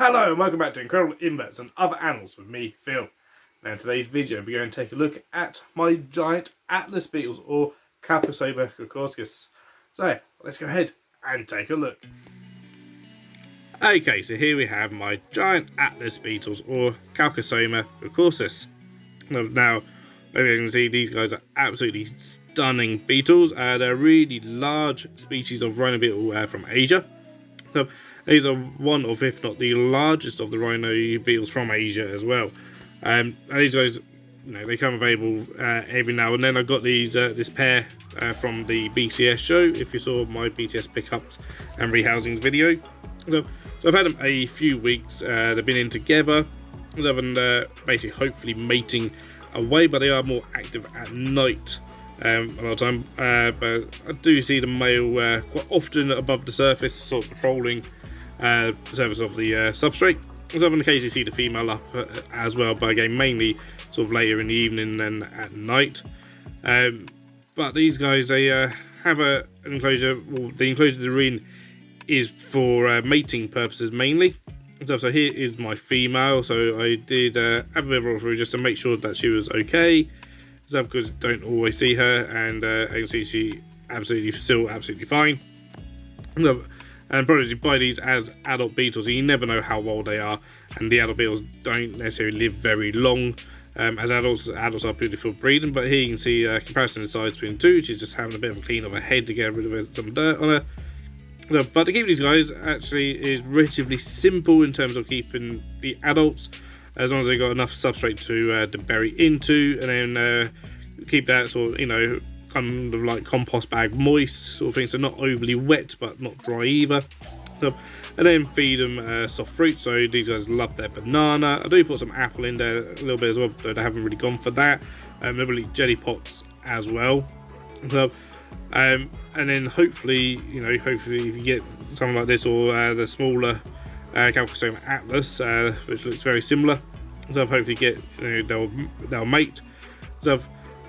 Hello and welcome back to Incredible Inverts and Other Animals with me, Phil. Now in today's video we're going to take a look at my giant atlas beetles, or Chalcosoma caucasus. So let's go ahead and take a look. Okay, so here we have my giant atlas beetles, or Chalcosoma caucasus. Now, as you can see, these guys are absolutely stunning beetles. They're a really large species of rhino beetle from Asia. So these are one of, if not the largest of the rhino beetles from Asia as well. And these guys, they come available every now and then. I got these this pair from the BTS show. If you saw my BTS pickups and rehousings video, so I've had them a few weeks. They've been in together, and basically hopefully mating away, but they are more active at night. A lot of time, but I do see the male quite often above the surface, sort of patrolling the surface of the substrate. So I've occasionally see the female up as well, but again mainly sort of later in the evening than at night. But these guys, they have an enclosure. Well, the enclosure they're in is for mating purposes mainly. So here is my female. So I did have a bit of a through just to make sure that she was okay. Because I don't always see her, and I can see she still absolutely fine. And probably buy these as adult beetles. You never know how old they are, and the adult beetles don't necessarily live very long. As adults are beautiful breeding, but here you can see a comparison in size between the two. She's just having a bit of a clean of her head to get rid of some dirt on her. So, but to keep these guys actually is relatively simple in terms of keeping the adults, as long as they've got enough substrate to bury into, and then keep that sort of, kind of like compost bag moist sort of thing, so not overly wet but not dry either. So, and then feed them soft fruit. So these guys love their banana. I do put some apple in there a little bit as well, but I haven't really gone for that. They will eat jelly pots as well. So, and then hopefully if you get something like this, or the smaller Chalcosoma atlas, which looks very similar, so hopefully get they'll mate. So,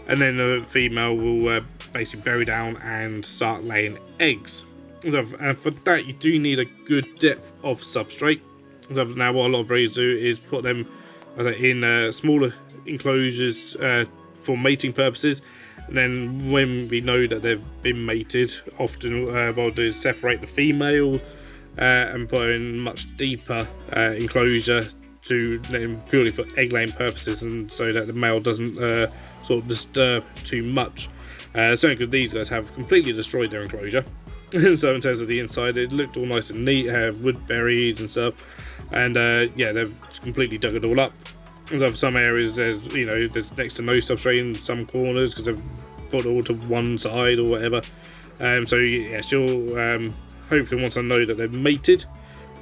and then the female will basically bury down and start laying eggs. So, and for that you do need a good depth of substrate. So now what a lot of breeders do is put them in smaller enclosures for mating purposes. And then when we know that they've been mated, often what I'll do is separate the female and put her in much deeper enclosure to purely for egg laying purposes, and so that the male doesn't sort of disturb too much. Certainly because these guys have completely destroyed their enclosure. So in terms of the inside, it looked all nice and neat, have wood buried and stuff, and yeah, they've completely dug it all up. So for some areas, there's next to no substrate in some corners because they've put it all to one side or whatever. So yeah, she'll hopefully, once I know that they've mated,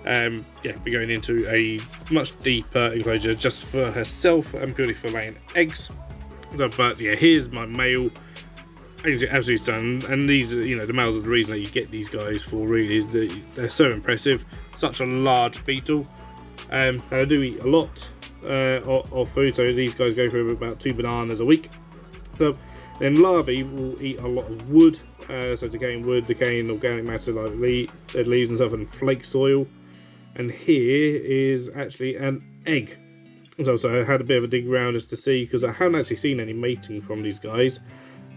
be going into a much deeper enclosure just for herself and purely for laying eggs. So, but yeah, here's my male. Absolutely stunning, and these are, the males are the reason that you get these guys for. Really, they're so impressive. Such a large beetle. And I do eat a lot of food, so these guys go for about 2 bananas a week. So then larvae will eat a lot of wood, so decaying wood, decaying organic matter like dead leaves and stuff, and flake soil. And here is actually an egg. So I had a bit of a dig around just to see, because I haven't actually seen any mating from these guys.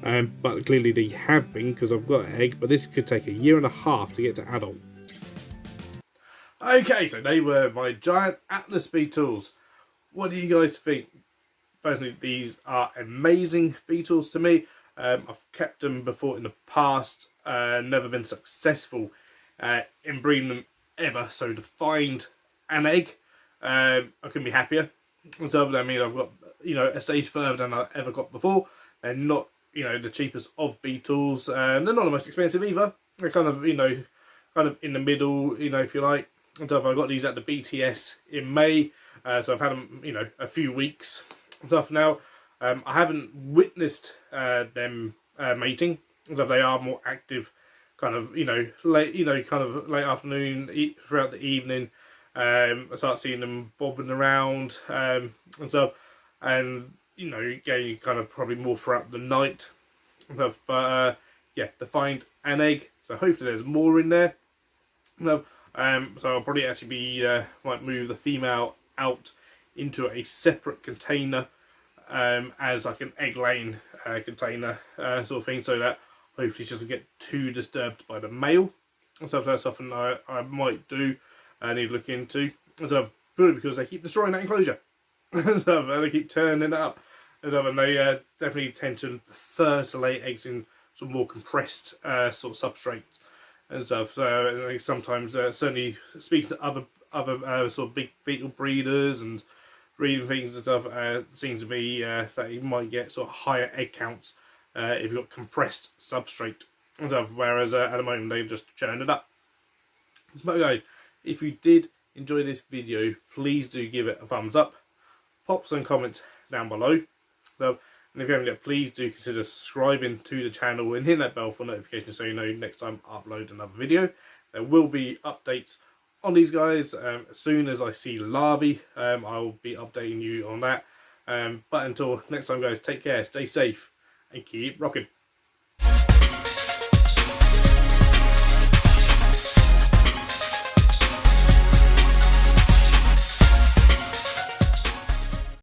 But clearly they have been, because I've got an egg, but this could take 1.5 years to get to adult. Okay, so they were my giant atlas beetles. What do you guys think? Personally, these are amazing beetles to me. I've kept them before in the past, never been successful in breeding them ever. So to find an egg, I couldn't be happier. So that means I've got a stage further than I ever got before. They're not the cheapest of beetles. They're not the most expensive either. They're kind of kind of in the middle, if you like. And so I got these at the BTS in May. So I've had them, a few weeks and stuff now. I haven't witnessed them mating, so they are more active, kind of, late, kind of late afternoon, throughout the evening. I start seeing them bobbing around and stuff, and again, kind of probably more throughout the night and stuff. But yeah, to find an egg, so hopefully there's more in there. So I'll probably actually be might move the female out into a separate container as like an egg laying container sort of thing, so that hopefully she doesn't get too disturbed by the male. So that's something I might do. I need to look into. So purely because they keep destroying that enclosure. So they keep turning it up. And they definitely tend to prefer to lay eggs in some more compressed sort of substrate and stuff. So sometimes, certainly speaking to other sort of big beetle breeders and breeding things and stuff, seems to be that you might get sort of higher egg counts if you've got compressed substrate and stuff. Whereas at the moment they just churn it up. But guys, if you did enjoy this video, please do give it a thumbs up. Pop some comments down below. So, and if you haven't yet, please do consider subscribing to the channel and hit that bell for notifications so you know next time I upload another video. There will be updates on these guys as soon as I see larvae. I'll be updating you on that. But until next time guys, take care, stay safe and keep rocking.